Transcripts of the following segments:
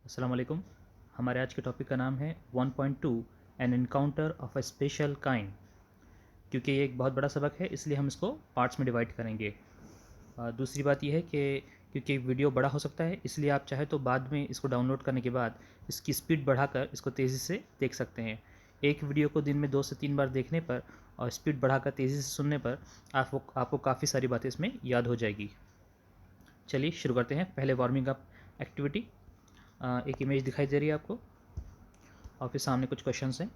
अस्सलाम वालेकुम। हमारे आज के टॉपिक का नाम है 1.2 N encounter of a special kind. क्योंकि ये एक बहुत बड़ा सबक है इसलिए हम इसको पार्ट्स में डिवाइड करेंगे। दूसरी बात यह है कि क्योंकि वीडियो बड़ा हो सकता है इसलिए आप चाहे तो बाद में इसको डाउनलोड करने के बाद इसकी स्पीड बढ़ाकर इसको तेज़ी से देख सकते हैं। एक वीडियो को दिन में 2 से 3 बार देखने पर और स्पीड बढ़ाकर तेज़ी से सुनने पर आपको काफ़ी सारी बातें इसमें याद हो जाएगी। चलिए शुरू करते हैं। पहले वार्मिंग अप एक्टिविटी। एक इमेज दिखाई दे रही है आपको और फिर सामने कुछ क्वेश्चंस हैं।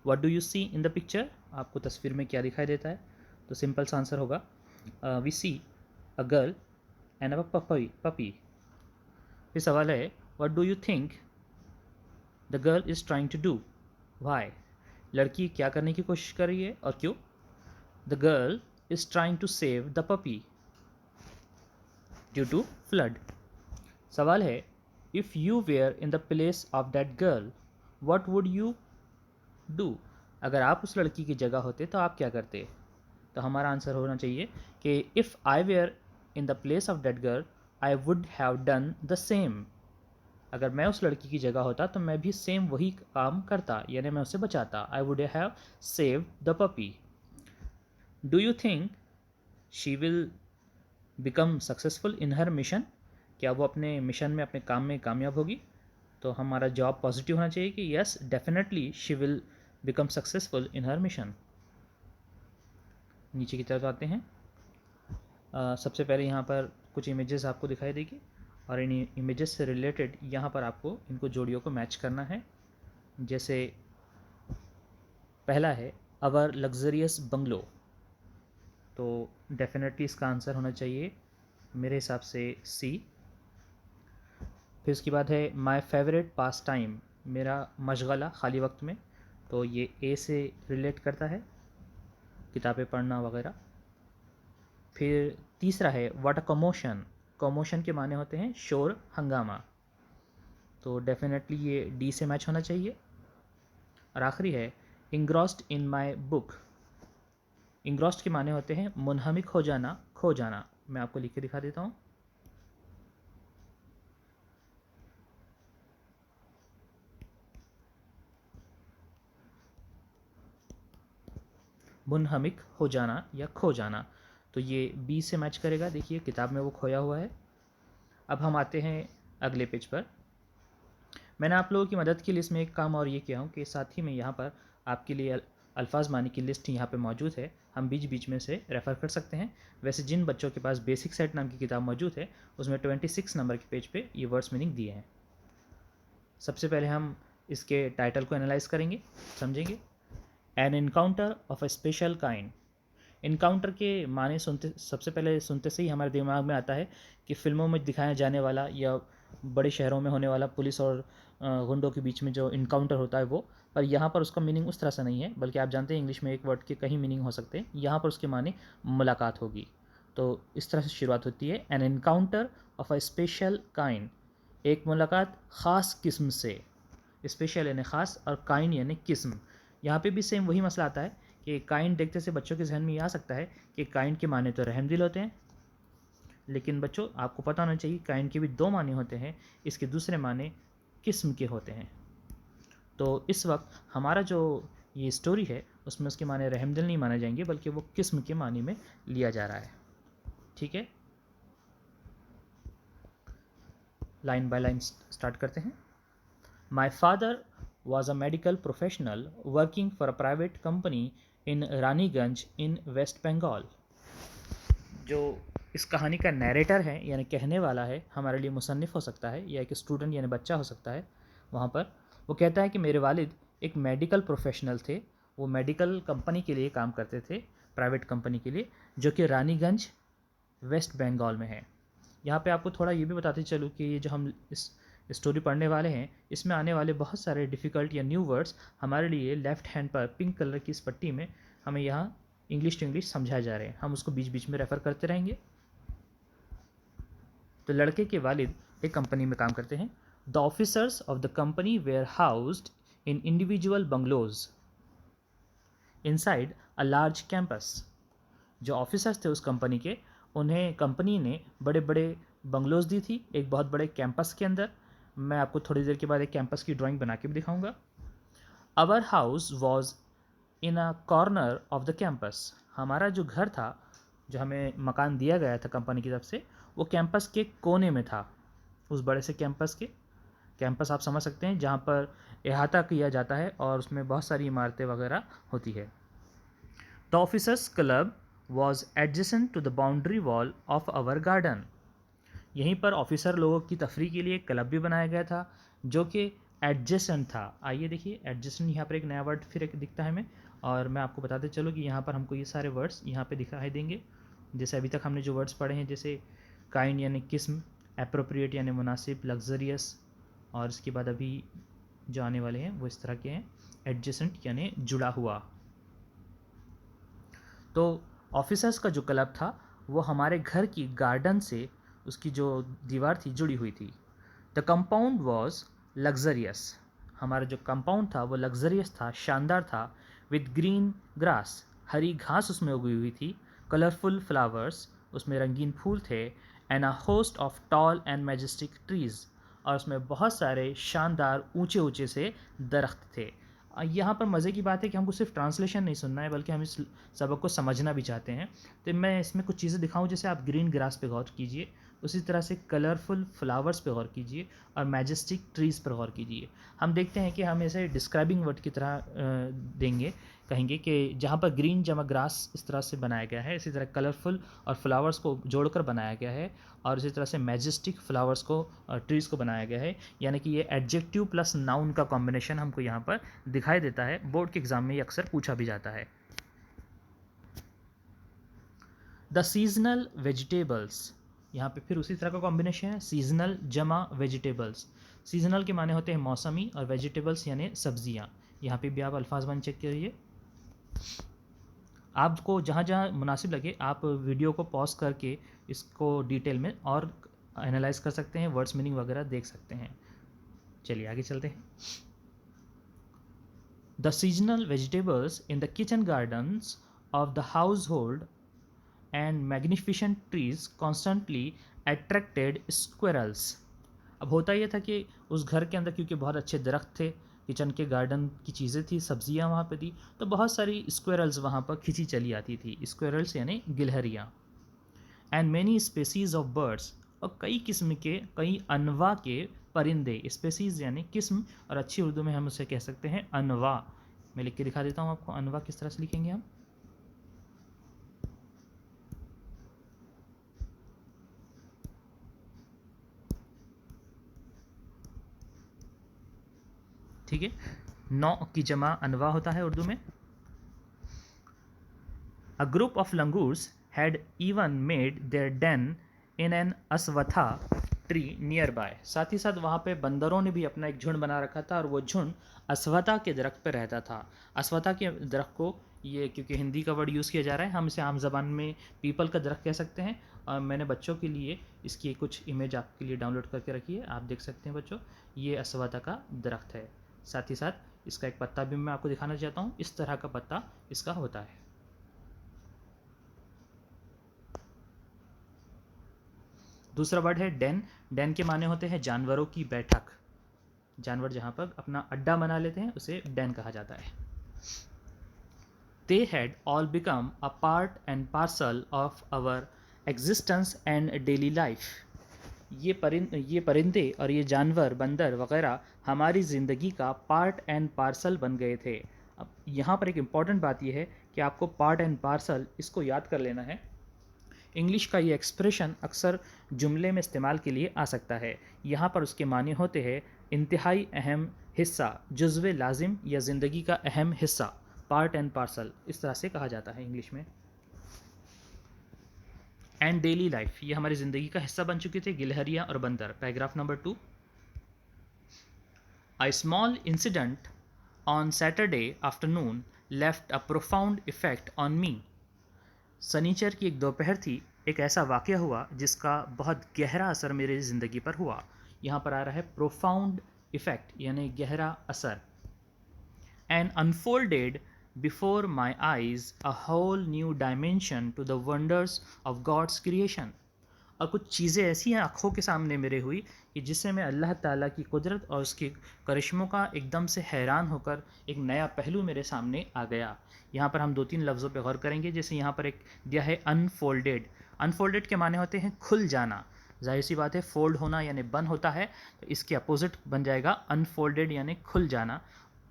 What do you see in the picture? आपको तस्वीर में क्या दिखाई देता है? तो सिंपल सा आंसर होगा we see a girl and a puppy. फिर सवाल है what do you think the girl is trying to do? Why? लड़की क्या करने की कोशिश कर रही है और क्यों? The girl is trying to save the puppy due to flood. सवाल है if you were in the place of that girl what would you do? अगर आप उस लड़की की जगह होते तो आप क्या करते? तो हमारा आंसर होना चाहिए कि if I were in the place of that girl I would have done the same. अगर मैं उस लड़की की जगह होता तो मैं भी सेम वही काम करता, यानी मैं उसे बचाता। आई would have save the puppy. Do you think she will become successful in her mission? क्या वो अपने मिशन में, अपने काम में कामयाब होगी? तो हमारा जवाब पॉजिटिव होना चाहिए कि yes definitely she will become successful in her mission. नीचे की तरफ आते हैं। सबसे पहले यहाँ पर कुछ इमेजेस आपको दिखाई देगी और इन इमेजेस से रिलेटेड यहाँ पर आपको इनको जोड़ियों को मैच करना है। जैसे पहला है अवर लग्जरियस बंगलो, तो डेफिनेटली इसका आंसर होना चाहिए मेरे हिसाब से सी। फिर उसके बाद है माय फेवरेट पास टाइम, मेरा मशगला खाली वक्त में, तो ये ए से रिलेट करता है, किताबें पढ़ना वगैरह। फिर तीसरा है व्हाट अ कमोशन, कमोशन के माने होते हैं शोर हंगामा, तो डेफिनेटली ये डी से मैच होना चाहिए। और आखिरी है engrossed in my book, engrossed के माने होते हैं मुनहमिक हो जाना, खो जाना। मैं आपको लिख के दिखा देता हूँ। मुनहमिक हो जाना या खो जाना, तो ये बी से मैच करेगा। देखिए किताब में वो खोया हुआ है। अब हम आते हैं अगले पेज पर। मैंने आप लोगों की मदद के लिए इसमें एक काम और ये किया हूँ कि साथ ही में यहाँ पर आपके लिए अल्फाज मानी की लिस्ट यहाँ पे मौजूद है, हम बीच बीच में से रेफ़र कर सकते हैं। वैसे जिन बच्चों के पास बेसिक सेट नाम की किताब मौजूद है उसमें 26 नंबर के पेज पे ये वर्ड्स मीनिंग दिए हैं। सबसे पहले हम इसके टाइटल को एनालाइज करेंगे, समझेंगे। N encounter of a special kind. Encounter के माने सुनते, सबसे पहले सुनते से ही हमारे दिमाग में आता है कि फ़िल्मों में दिखाया जाने वाला या बड़े शहरों में होने वाला पुलिस और गुंडों के बीच में जो इनकाउंटर होता है वो। पर यहाँ पर उसका मीनिंग उस तरह से नहीं है, बल्कि आप जानते हैं इंग्लिश में एक वर्ड के कई मीनिंग हो सकते हैं, यहाँ पर उसके माने मुलाकात होगी। तो इस तरह से शुरुआत होती है, N encounter of a special kind, एक मुलाकात ख़ास किस्म से। स्पेशल यानी ख़ास और काइंड यानी किस्म। यहाँ पे भी सेम वही मसला आता है कि काइंड देखते से बच्चों के जहन में ये आ सकता है कि काइंड के माने तो रहमदिल होते हैं, लेकिन बच्चों आपको पता होना चाहिए काइंड के भी दो माने होते हैं, इसके दूसरे माने किस्म के होते हैं। तो इस वक्त हमारा जो ये स्टोरी है उसमें उसके माने रहमदिल नहीं माने जाएंगे, बल्कि वो किस्म के माने में लिया जा रहा है। ठीक है, लाइन बाय लाइन स्टार्ट करते हैं। My father was a medical professional working for a private company in Raniganj in West Bengal. जो इस कहानी का नैरेटर है यानी कहने वाला है, हमारे लिए मुसन्निफ़ हो सकता है या एक स्टूडेंट यानी बच्चा हो सकता है। वहाँ पर वो कहता है कि मेरे वालिद एक मेडिकल प्रोफेशनल थे, वो मेडिकल कंपनी के लिए काम करते थे, प्राइवेट कंपनी के लिए, जो कि रानीगंज वेस्ट बंगाल में है। यहाँ पे आपको थोड़ा ये भी बताते चलूँ कि ये जो हम इस स्टोरी पढ़ने वाले हैं इसमें आने वाले बहुत सारे डिफ़िकल्ट या न्यू वर्ड्स हमारे लिए लेफ़्ट हैंड पर पिंक कलर की इस पट्टी में हमें यहाँ इंग्लिश टू इंग्लिश समझाए जा रहे हैं, हम उसको बीच बीच में रेफ़र करते रहेंगे। तो लड़के के वालिद एक कंपनी में काम करते हैं। The officers of the company were housed in individual bungalows inside a large campus. जो ऑफिसर्स थे उस कंपनी के, उन्हें कंपनी ने बड़े बड़े बंगलोज दी थी एक बहुत बड़े कैंपस के अंदर। मैं आपको थोड़ी देर के बाद एक कैंपस की ड्राइंग बना के भी दिखाऊंगा। Our house was in a corner of the campus. हमारा जो घर था, जो हमें मकान दिया गया था कंपनी की तरफ से, वो कैंपस के कोने में था। उस बड़े से कैंपस आप समझ सकते हैं जहाँ पर अहाता किया जाता है और उसमें बहुत सारी इमारतें वगैरह होती है। The officers club was adjacent to the boundary wall of our garden. यहीं पर ऑफिसर लोगों की तफरीह के लिए एक क्लब भी बनाया गया था जो कि एडजेसेंट था। आइए देखिए, एडजेसेंट यहाँ पर एक नया वर्ड फिर एक दिखता है हमें, और मैं आपको बताते चलो कि यहाँ पर हमको ये सारे वर्ड्स यहाँ पे दिखाई देंगे। जैसे अभी तक हमने जो वर्ड्स पढ़े हैं, जैसे काइंड यानी किस्म, एप्रोप्रिएट यानी मुनासिब, लग्जरियस, और इसके बाद अभी जो आने वाले हैं वो इस तरह के हैं, एडजेसेंट यानी जुड़ा हुआ। तो ऑफिसर्स का जो क्लब था वो हमारे घर की गार्डन से, उसकी जो दीवार थी, जुड़ी हुई थी। The compound was luxurious. हमारा जो कंपाउंड था वो लग्जरियस था, शानदार था। विद ग्रीन ग्रास, हरी घास उसमें उगी हुई थी। कलरफुल फ्लावर्स, उसमें रंगीन फूल थे। And a host of tall and majestic trees, और उसमें बहुत सारे शानदार ऊंचे ऊंचे से दरख्त थे। यहाँ पर मज़े की बात है कि हमको सिर्फ ट्रांसलेशन नहीं सुनना है, बल्कि हम इस सबक को समझना भी चाहते हैं। तो मैं इसमें कुछ चीज़ें दिखाऊं, जैसे आप ग्रीन ग्रास पे गौर कीजिए, उसी तरह से कलरफुल फ्लावर्स पे गौर कीजिए, और मैजेस्टिक ट्रीज़ पर गौर कीजिए। हम देखते हैं कि हम इसे डिस्क्राइबिंग वर्ड की तरह देंगे, कहेंगे कि जहाँ पर ग्रीन जमा ग्रास इस तरह से बनाया गया है, इसी तरह कलरफुल और फ्लावर्स को जोड़कर बनाया गया है, और इसी तरह से मैजेस्टिक फ्लावर्स को, ट्रीज़ को बनाया गया है। यानी कि ये एडजेक्टिव प्लस नाउन का कॉम्बिनेशन हमको यहाँ पर दिखाई देता है। बोर्ड के एग्जाम में ये अक्सर पूछा भी जाता है। द सीजनल वेजिटेबल्स, यहाँ पे फिर उसी तरह का कॉम्बिनेशन है, सीजनल जमा वेजिटेबल्स। सीजनल के माने होते हैं मौसमी, और वेजिटेबल्स यानी सब्जियाँ। यहाँ पे भी आप अल्फाज बन चेक करिए। आपको जहाँ जहाँ मुनासिब लगे आप वीडियो को पॉज करके इसको डिटेल में और एनालाइज कर सकते हैं, वर्ड्स मीनिंग वगैरह देख सकते हैं। चलिए आगे चलते हैं। The seasonal vegetables in the kitchen gardens of the house hold and magnificent trees constantly attracted squirrels. अब होता यह था कि उस घर के अंदर क्योंकि बहुत अच्छे दरख्त थे, किचन के गार्डन की चीज़ें थी, सब्जियां वहाँ पे थी, तो बहुत सारी स्क्वेरल्स वहाँ पर खिंची चली आती थी। स्क्वेरल्स यानी गिलहरियाँ। And many species of birds, और कई किस्म के, कई अनवा के परिंदे। स्पेसीज यानी किस्म, और अच्छी उर्दू में हम उसे कह सकते हैं अनवा। मैं लिख के दिखा देता हूँ आपको, अनवा किस तरह से लिखेंगे हम। ठीक है, नौ की जमा अनवा होता है उर्दू में। A group of langurs had even made their den in an ashvattha tree nearby. साथ ही साथ वहाँ पे बंदरों ने भी अपना एक झुंड बना रखा था, और वो झुंड अस्वथा के दरख्त पर रहता था। अस्वथा के दरख्त को, ये क्योंकि हिंदी का वर्ड यूज़ किया जा रहा है, हम इसे आम ज़बान में पीपल का दरख्त कह सकते हैं। और मैंने बच्चों के लिए इसकी कुछ इमेज आपके लिए डाउनलोड करके रखी है, आप देख सकते हैं बच्चों, ये अस्वथा का दरख्त है। साथ ही साथ इसका एक पत्ता भी मैं आपको दिखाना चाहता हूँ, इस तरह का पत्ता इसका होता है। दूसरा वर्ड है डेन। डेन के माने होते हैं जानवरों की बैठक। जानवर जहाँ पर अपना अड्डा बना लेते हैं उसे डेन कहा जाता है। They had all become a part and parcel of our existence and daily life. ये परिंदे और ये जानवर, बंदर वगैरह हमारी ज़िंदगी का पार्ट एंड पार्सल बन गए थे। अब यहाँ पर एक इम्पॉर्टेंट बात यह है कि आपको पार्ट एंड पार्सल इसको याद कर लेना है। इंग्लिश का ये एक्सप्रेशन अक्सर जुमले में इस्तेमाल के लिए आ सकता है। यहाँ पर उसके माने होते हैं इंतहाई अहम हिस्सा, जुज़्व लाजिम या ज़िंदगी का अहम हिस्सा। पार्ट एंड पार्सल इस तरह से कहा जाता है इंग्लिश में। एंड डेली लाइफ, ये हमारी ज़िंदगी का हिस्सा बन चुके थे गिलहरियाँ और बंदर। Paragraph number 2। A small incident on Saturday afternoon left a profound effect on me. शनिचर की एक दोपहर थी, एक ऐसा वाक़या हुआ जिसका बहुत गहरा असर मेरी ज़िंदगी पर हुआ। यहाँ पर आ रहा है प्रोफाउंड इफ़ेक्ट यानी गहरा असर। And unfolded before my eyes a whole new dimension to the wonders of God's creation. और कुछ चीज़ें ऐसी हैं आँखों के सामने मेरे हुई कि जिससे मैं अल्लाह ताला की कुदरत और उसके करिश्मों का एकदम से हैरान होकर एक नया पहलू मेरे सामने आ गया। यहाँ पर हम 2-3 लफ्ज़ों पे गौर करेंगे। जैसे यहाँ पर एक दिया है अनफ़ोल्डेड। अनफ़ोल्डेड के माने होते हैं खुल जाना। ज़ाहिर-सी बात है फ़ोल्ड होना यानी बंद होता है, तो इसके अपोज़िट बन जाएगा अनफ़ोल्डेड यानी खुल जाना।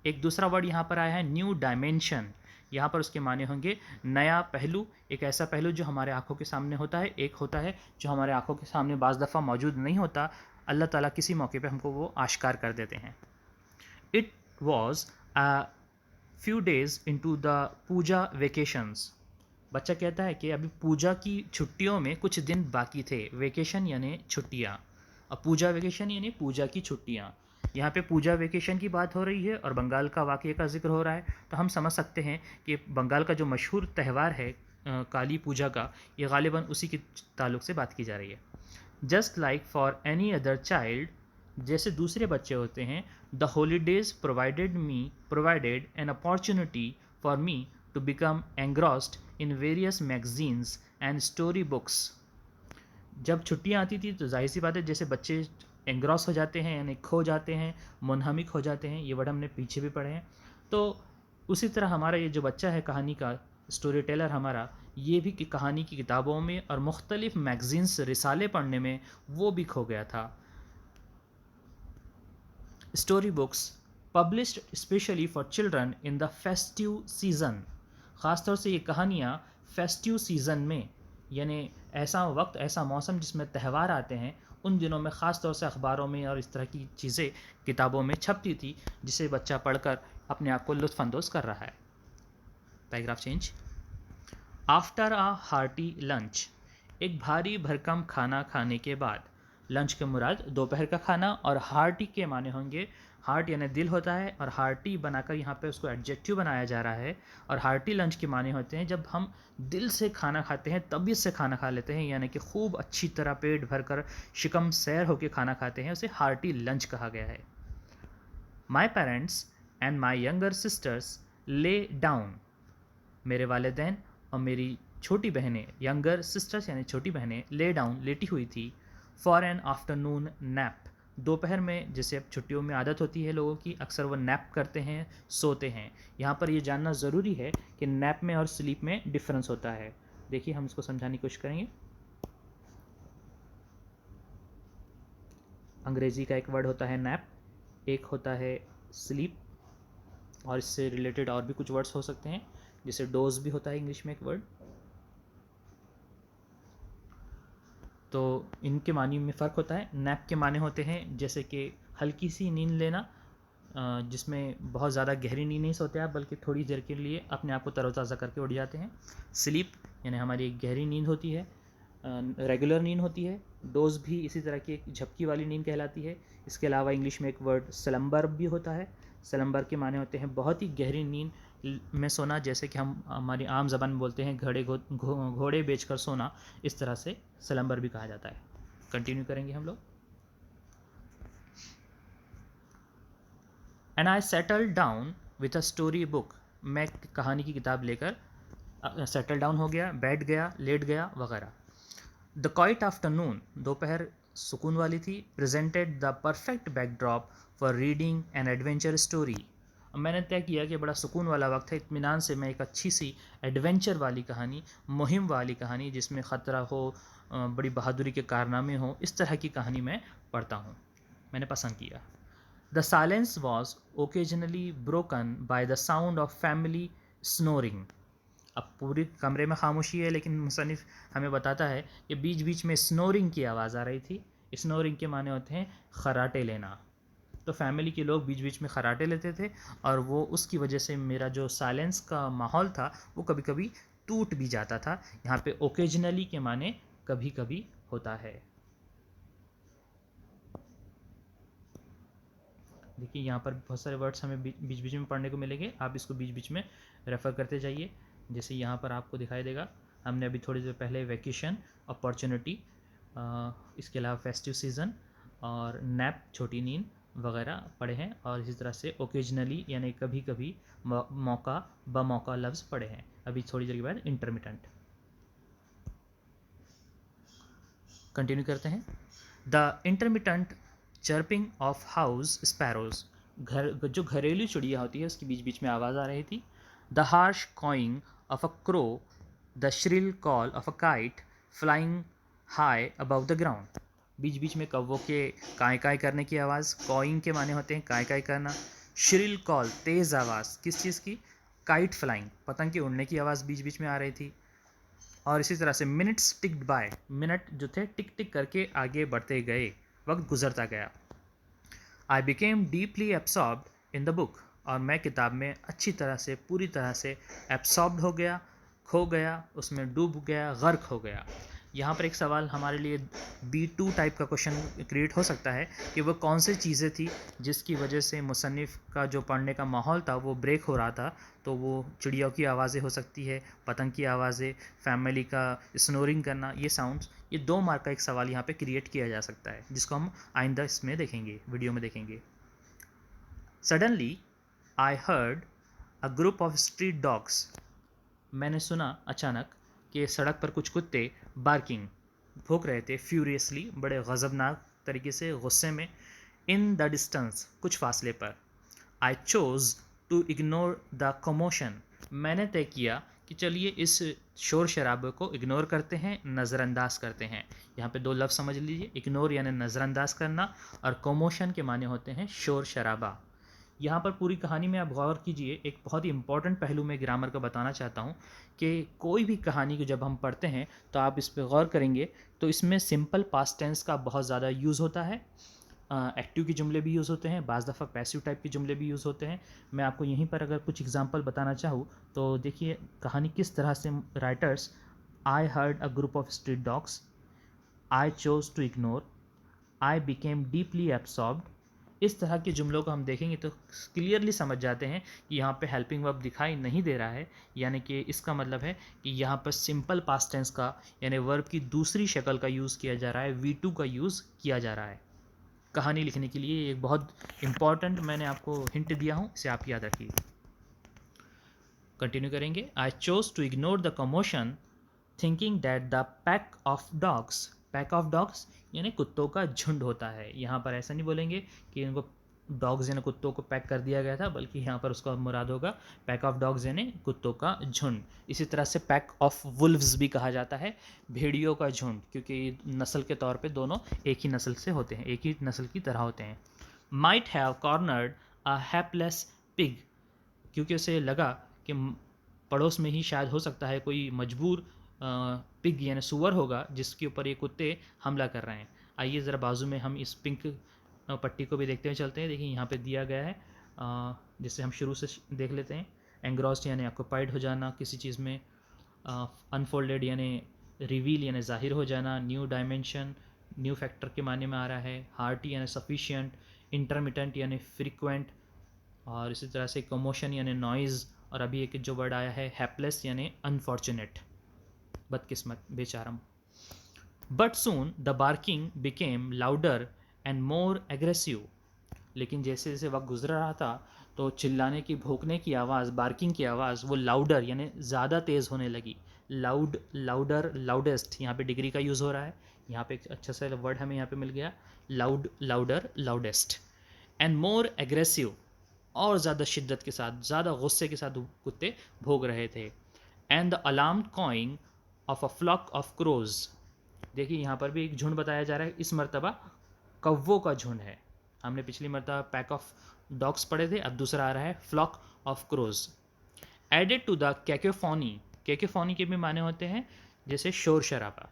एक दूसरा वर्ड यहाँ पर आया है न्यू डायमेंशन। यहाँ पर उसके माने होंगे नया पहलू, एक ऐसा पहलू जो हमारे आँखों के सामने होता है, एक होता है जो हमारे आँखों के सामने बाज़ दफ़ा मौजूद नहीं होता, अल्लाह ताला किसी मौके पे हमको वो आश्कार कर देते हैं। It was a few days into the puja vacations. बच्चा कहता है कि अभी पूजा की छुट्टियों में कुछ दिन बाकी थे। वेकेशन यानी छुट्टियाँ, और पूजा वेकेशन यानी पूजा की छुट्टियाँ। यहाँ पे पूजा वेकेशन की बात हो रही है और बंगाल का वाक़ये का ज़िक्र हो रहा है, तो हम समझ सकते हैं कि बंगाल का जो मशहूर त्यौहार है काली पूजा का, ये ग़ालिबन उसी के ताल्लुक़ से बात की जा रही है। Just like for any other child, जैसे दूसरे बच्चे होते हैं, the holidays provided an opportunity for me to become engrossed in various magazines and story books. जब छुट्टियां आती थी तो जाहिर सी बात है जैसे बच्चे एंग्रॉस हो जाते हैं यानी खो जाते हैं, मुनहमिक हो जाते हैं, ये वर्ड हमने पीछे भी पढ़े हैं। तो उसी तरह हमारा ये जो बच्चा है कहानी का स्टोरी टेलर हमारा, ये भी कहानी की किताबों में और मुख्तलिफ मैगजीन्स रिसाले पढ़ने में वो भी खो गया था। Story books published specially for children in the festive season. ख़ासतौर से ये कहानियाँ फेस्टिव सीज़न में यानी ऐसा वक्त, ऐसा मौसम जिसमें त्यौहार आते हैं, उन दिनों में ख़ास तौर से अखबारों में और इस तरह की चीज़ें किताबों में छपती थी, जिसे बच्चा पढ़कर अपने आप को लुत्फ़अंदोज़ कर रहा है। Paragraph change. After a hearty lunch, एक भारी भरकम खाना खाने के बाद। लंच के मुराद दोपहर का खाना, और हार्टी के माने होंगे, हार्ट यानी दिल होता है और हार्टी बनाकर यहाँ पे उसको एडजेक्टिव बनाया जा रहा है। और हार्टी लंच के माने होते हैं जब हम दिल से खाना खाते हैं, तबीयत से खाना खा लेते हैं, यानी कि खूब अच्छी तरह पेट भरकर शिकम सैर होकर खाना खाते हैं, उसे हार्टी लंच कहा गया है। My parents and my younger sisters lay down, मेरे वालिदैन और मेरी छोटी बहनें, यंगर सिस्टर्स यानी छोटी बहनें, ले डाउन लेटी हुई थी, फॉर एन आफ्टरनून नैप, दोपहर में जैसे अब छुट्टियों में आदत होती है लोगों की, अक्सर वो नैप करते हैं, सोते हैं। यहाँ पर ये जानना ज़रूरी है कि नैप में और स्लीप में डिफरेंस होता है। देखिए हम इसको समझाने की कोशिश करेंगे। अंग्रेज़ी का एक वर्ड होता है नैप, एक होता है स्लीप, और इससे रिलेटेड और भी कुछ वर्ड्स हो सकते हैं, जैसे डोज भी होता है इंग्लिश में एक वर्ड। तो इनके मानी में फ़र्क होता है। नैप के माने होते हैं जैसे कि हल्की सी नींद लेना, जिसमें बहुत ज़्यादा गहरी नींद नहीं सोते आप, बल्कि थोड़ी देर के लिए अपने आप को तरोताज़ा करके उठ जाते हैं। स्लीप यानी हमारी एक गहरी नींद होती है, रेगुलर नींद होती है। डोज भी इसी तरह की एक झपकी वाली नींद कहलाती है। इसके अलावा इंग्लिश में एक वर्ड स्लम्बर भी होता है। स्लम्बर के माने होते हैं बहुत ही गहरी नींद में सोना, जैसे कि हम हमारी आम ज़बान में बोलते हैं घोड़े बेचकर सोना, इस तरह से स्लम्बर भी कहा जाता है। कंटिन्यू करेंगे हम लोग। And I settle down with a story book, मैं कहानी की किताब लेकर सेटल डाउन हो गया, बैठ गया, लेट गया वगैरह। द क्वाइट आफ्टरनून, दोपहर सुकून वाली थी, presented the perfect backdrop for reading an adventure story. मैंने तय किया कि बड़ा सुकून वाला वक्त है, इत्मीनान से मैं एक अच्छी सी एडवेंचर वाली कहानी, मुहिम वाली कहानी जिसमें ख़तरा हो, बड़ी बहादुरी के कारनामे हो, इस तरह की कहानी मैं पढ़ता हूँ, मैंने पसंद किया। The silence was occasionally broken by the sound of family snoring. अब पूरे कमरे में खामोशी है, लेकिन मुसन्निफ़ हमें बताता है कि बीच बीच में स्नोरिंग की आवाज़ आ रही थी। स्नोरिंग के माने होते हैं खराटे लेना। तो फैमिली के लोग बीच बीच में खराटे लेते थे, और वो उसकी वजह से मेरा जो साइलेंस का माहौल था वो कभी कभी टूट भी जाता था। यहाँ पे ओकेजनली के माने कभी कभी होता है। देखिए यहाँ पर बहुत सारे वर्ड्स हमें बीच बीच में पढ़ने को मिलेंगे, आप इसको बीच बीच में रेफ़र करते जाइए। जैसे यहाँ पर आपको दिखाई देगा, हमने अभी थोड़ी देर पहले वैकेशन, अपॉर्चुनिटी, इसके अलावा फेस्टिव सीज़न और नैप छोटी नींद वगैरह पढ़े हैं, और इसी तरह से ओकेजनली यानी कभी कभी, मौका बमौका लफ्ज़ पढ़े हैं। अभी थोड़ी देर के बाद इंटरमिटेंट। कंटिन्यू करते हैं। The intermittent chirping of house sparrows, जो घरेलू चिड़िया होती है उसके बीच बीच में आवाज़ आ रही थी। The harsh cawing of a crow, the shrill call of a kite flying high above the ground, बीच बीच में कौवों के काय काय करने की आवाज़। कॉइंग के माने होते हैं काय काय करना। श्रिल कॉल तेज़ आवाज़, किस चीज़ की? काइट फ्लाइंग, पतंग के उड़ने की आवाज़ बीच बीच में आ रही थी। और इसी तरह से मिनट्स टिक्ड बाय, मिनट जो थे टिक टिक करके आगे बढ़ते गए, वक्त गुजरता गया। आई became deeply absorbed in the book, और मैं किताब में अच्छी तरह से पूरी तरह से एब्सॉर्ब्ड हो गया, खो गया, उसमें डूब गया, गर्क हो गया। यहाँ पर एक सवाल हमारे लिए B2 टाइप का क्वेश्चन क्रिएट हो सकता है कि वो कौन सी चीज़ें थी जिसकी वजह से मुसन्निफ़ का जो पढ़ने का माहौल था वो ब्रेक हो रहा था। तो वो चिड़ियों की आवाज़ें हो सकती है, पतंग की आवाज़ें, फैमिली का स्नोरिंग करना, ये साउंड्स। ये 2 मार्क का एक सवाल यहाँ पे क्रिएट किया जा सकता है, जिसको हम आइंदा इसमें देखेंगे, वीडियो में देखेंगे। Suddenly I heard a group of street dogs, मैंने सुना अचानक कि सड़क पर कुछ कुत्ते बार्किंग, भौंक रहे थे, फ्यूरियसली, बड़े गज़बनाक तरीके से, गुस्से में। इन द डिस्टेंस, कुछ फासले पर। I chose to ignore the commotion, मैंने तय किया कि चलिए इस शोर शराबे को इग्नोर करते हैं, नज़रअंदाज करते हैं। यहाँ पे 2 लफ्ज़ समझ लीजिए, इग्नोर यानी नज़रअंदाज करना, और कमोशन के माने होते हैं शोर शराबा। यहाँ पर पूरी कहानी में आप गौर कीजिए, एक बहुत ही इंपॉर्टेंट पहलू मैं ग्रामर का बताना चाहता हूँ कि कोई भी कहानी को जब हम पढ़ते हैं तो आप इस पर गौर करेंगे तो इसमें सिंपल पास्ट टेंस का बहुत ज़्यादा यूज़ होता है। एक्टिव के जुमले भी यूज़ होते हैं, बाज़ दफ़ा पैसिव टाइप के जुमले भी यूज़ होते हैं। मैं आपको यहीं पर अगर कुछ एग्जांपल बताना चाहूँ तो देखिए कहानी किस तरह से writers, I heard a group of street dogs, I chose to ignore, I became deeply absorbed, इस तरह के जुमलों को हम देखेंगे तो क्लियरली समझ जाते हैं कि यहाँ पे हेल्पिंग वर्ब दिखाई नहीं दे रहा है, यानी कि इसका मतलब है कि यहाँ पर सिंपल पास्ट टेंस का यानी वर्ब की दूसरी शक्ल का यूज़ किया जा रहा है, V2 का यूज़ किया जा रहा है कहानी लिखने के लिए। एक बहुत इंपॉर्टेंट मैंने आपको हिंट दिया हूँ, इसे आप याद रखिए। कंटिन्यू करेंगे। I chose to ignore the commotion thinking that the pack of dogs यानी कुत्तों का झुंड होता है। यहाँ पर ऐसा नहीं बोलेंगे कि इनको डॉग्स यानी कुत्तों को पैक कर दिया गया था, बल्कि यहाँ पर उसका मुराद होगा पैक ऑफ डॉग्स यानी कुत्तों का झुंड। इसी तरह से पैक ऑफ वुल्व्स भी कहा जाता है, भेड़ियों का झुंड, क्योंकि नस्ल के तौर पे दोनों एक ही नस्ल से होते हैं, एक ही नस्ल की तरह होते हैं। Might have cornered a hapless pig, क्योंकि उसे लगा कि पड़ोस में ही शायद हो सकता है कोई मजबूर पिग यानी सुअर होगा जिसके ऊपर ये कुत्ते हमला कर रहे हैं। आइए ज़रा बाजू में हम इस पिंक पट्टी को भी देखते हुए चलते हैं। देखिए यहाँ पे दिया गया है, जिससे हम शुरू से देख लेते हैं। एंग्रॉस्ड यानी ऑक्यूपाइड हो जाना किसी चीज़ में, अनफोल्डेड यानी रिवील यानी ज़ाहिर हो जाना, न्यू डायमेंशन न्यू फैक्टर के माने में आ रहा है, हार्टी यानी सफिशिएंट, इंटरमिटेंट यानी फ्रीक्वेंट, और इसी तरह से कमोशन यानी नॉइज़, और अभी एक जो वर्ड आया है हैपलेस यानी अनफॉर्चुनेट, बदकिस्मत, बेचारा। But soon the barking became louder and more aggressive, लेकिन जैसे जैसे वक्त गुजर रहा था तो चिल्लाने की, भौंकने की आवाज़, बार्किंग की आवाज़ वो लाउडर यानी ज़्यादा तेज़ होने लगी। लाउड, लाउडर, लाउडेस्ट, यहाँ पे डिग्री का यूज़ हो रहा है। यहाँ पे एक अच्छा सा वर्ड हमें यहाँ पे मिल गया, loud, louder, loudest. And more aggressive, और ज़्यादा शिद्दत के साथ, ज़्यादा गुस्से के साथ कुत्ते भोग रहे थे। And the alarm cawing of a flock of crows, देखिए यहाँ पर भी एक झुंड बताया जा रहा है, इस मरतबा कौवों का झुंड है। हमने पिछली मरतबा पैक ऑफ डॉग्स पढ़े थे, अब दूसरा आ रहा है flock of crows. Added to the cacophony, cacophony के भी माने होते हैं जैसे शोर शराबा।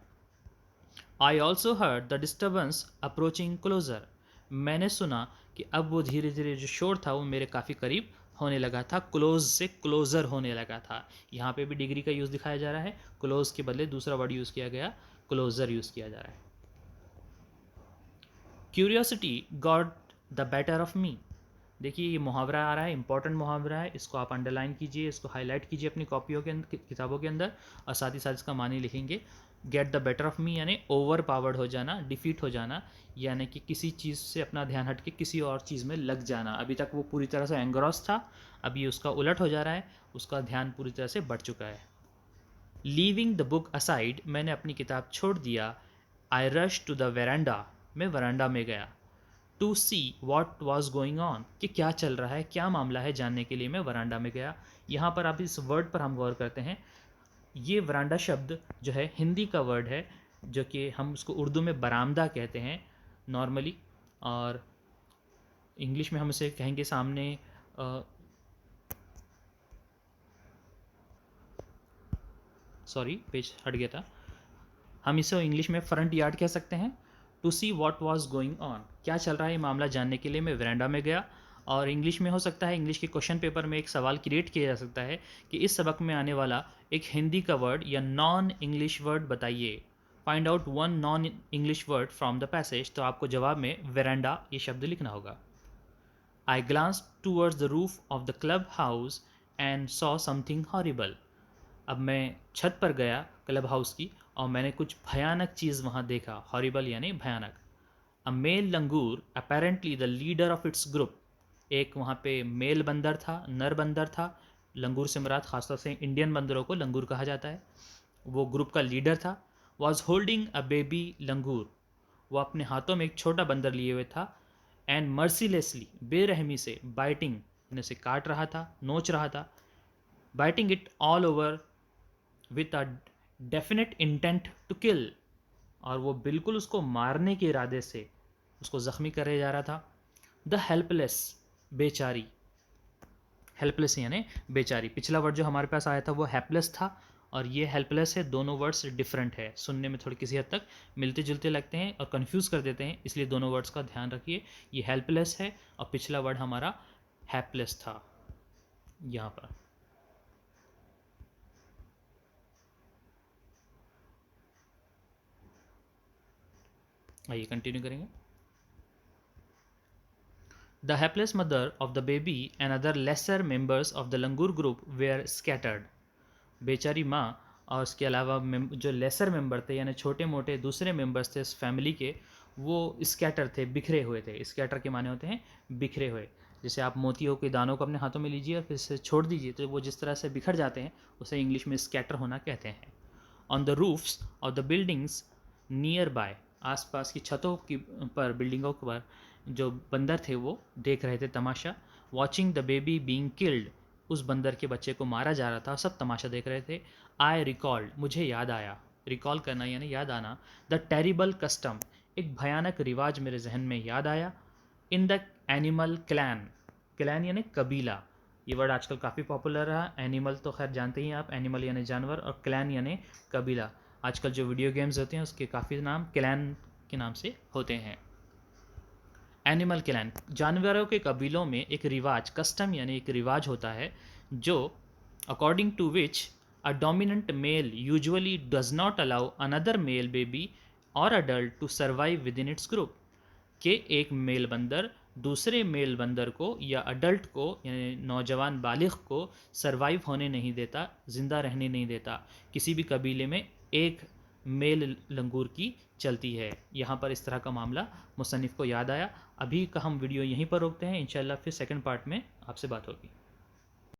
I also heard the disturbance approaching closer, मैंने सुना कि अब वो धीरे धीरे जो शोर था वो मेरे काफ़ी करीब होने लगा था, क्लोज से क्लोज़र होने लगा था। यहाँ पे भी डिग्री का यूज़ दिखाया जा रहा है, क्लोज के बदले दूसरा वर्ड यूज़ किया गया, क्लोज़र यूज़ किया जा रहा है। Curiosity got the better of me, देखिए ये मुहावरा आ रहा है, इंपॉर्टेंट मुहावरा है, इसको आप अंडरलाइन कीजिए, इसको हाईलाइट कीजिए अपनी कॉपियों के अंदर, किताबों के अंदर, और साथ ही साथ इसका मानी लिखेंगे। Get the better of me यानी ओवर पावर्ड हो जाना, डिफीट हो जाना, यानी कि किसी चीज़ से अपना ध्यान हट के किसी और चीज़ में लग जाना। अभी तक वो पूरी तरह से एंग्रॉस था, अभी उसका उलट हो जा रहा है, उसका ध्यान पूरी तरह से बढ़ चुका है। लीविंग द बुक असाइड, मैंने अपनी किताब छोड़ दिया। I rush to the veranda, मैं वरांडा में गया। To see what was going on, कि क्या चल रहा है, क्या मामला है, जानने के लिए मैं वरांडा में गया। यहाँ पर आप इस वर्ड पर हम गौर करते हैं। ये वरांडा शब्द जो है हिंदी का वर्ड है, जो कि हम उसको उर्दू में बरामदा कहते हैं नॉर्मली, और इंग्लिश में हम इसे कहेंगे सामने सॉरी पेज हट गया था, हम इसे इंग्लिश में फ्रंट यार्ड कह सकते हैं। To see what was going on, क्या चल रहा है ये मामला जानने के लिए मैं वरांडा में गया। और इंग्लिश में हो सकता है, इंग्लिश के क्वेश्चन पेपर में एक सवाल क्रिएट किया जा सकता है कि इस सबक में आने वाला एक हिंदी का वर्ड या नॉन इंग्लिश वर्ड बताइए, find out one non English word from the passage. तो आपको जवाब में वेरांडा ये शब्द लिखना होगा। I glance towards the roof of the club house and saw something horrible, अब मैं छत पर गया क्लब हाउस की और मैंने कुछ भयानक चीज़ वहाँ देखा। हॉरिबल यानी भयानक। A male langur apparently the leader of its group, एक वहाँ पे मेल बंदर था, नर बंदर था। लंगूर से मुराद खासतौर से इंडियन बंदरों को लंगूर कहा जाता है। वो ग्रुप का लीडर था। वॉज होल्डिंग अ बेबी लंगूर, वो अपने हाथों में एक छोटा बंदर लिए हुए था। एंड मर्सीलेसली, बेरहमी से, बाइटिंग यानी उसे काट रहा था, नोच रहा था। Biting it all over with a definite intent to kill, और वो बिल्कुल उसको मारने के इरादे से उसको ज़ख्मी करे जा रहा था। द हेल्पलेस, बेचारी, हेल्पलेस यानी बेचारी। पिछला वर्ड जो हमारे पास आया था वो हेल्पलेस था, और ये हेल्पलेस है। दोनों वर्ड्स डिफरेंट है, सुनने में थोड़ी किसी हद तक मिलते जुलते लगते हैं और कंफ्यूज कर देते हैं, इसलिए दोनों वर्ड्स का ध्यान रखिए। ये हेल्पलेस है और पिछला वर्ड हमारा हेल्पलेस था यहाँ पर। आइए कंटिन्यू करेंगे। The helpless mother of the baby and other lesser members of the Langur group were scattered. बेचारी माँ और उसके अलावा जो लेसर मेंबर थे यानी छोटे मोटे दूसरे मेंबर्स थे इस फैमिली के, वो स्कैटर थे, बिखरे हुए थे। स्कैटर के माने होते हैं बिखरे हुए। जैसे आप मोतियों के दानों को अपने हाथों में लीजिए और फिर से छोड़ दीजिए तो वो जिस तरह से बिखर जाते हैं उसे इंग्लिश में स्कैटर होना कहते हैं। On the roofs of the buildings near by, आसपास की छतों की पर, बिल्डिंगों पर जो बंदर थे वो देख रहे थे तमाशा। Watching the baby being killed, उस बंदर के बच्चे को मारा जा रहा था, सब तमाशा देख रहे थे। आई रिकॉल्ड, मुझे याद आया, रिकॉल करना यानी याद आना। द टेरिबल कस्टम, एक भयानक रिवाज मेरे जहन में याद आया। In the animal clan, clan यानी कबीला, ये वर्ड आजकल काफ़ी पॉपुलर रहा। एनिमल तो खैर जानते ही आप, एनिमल यानी जानवर, और क्लैन यानी कबीला। आजकल जो वीडियो गेम्स होते हैं उसके काफ़ी नाम क्लैन के नाम से होते हैं। एनिमल क्लैन, जानवरों के कबीलों में एक रिवाज, कस्टम यानी एक रिवाज होता है, जो according to which a dominant male usually does not allow another male baby और adult to survive within its group, के एक मेल बंदर दूसरे मेल बंदर को या अडल्ट को यानी नौजवान बालिग को सरवाइव होने नहीं देता, ज़िंदा रहने नहीं देता। किसी भी कबीले में एक मेल लंगूर की चलती है। यहाँ पर इस तरह का मामला मुसन्निफ़ को याद आया। अभी का हम वीडियो यहीं पर रोकते हैं, इंशाल्लाह फिर सेकंड पार्ट में आपसे बात होगी।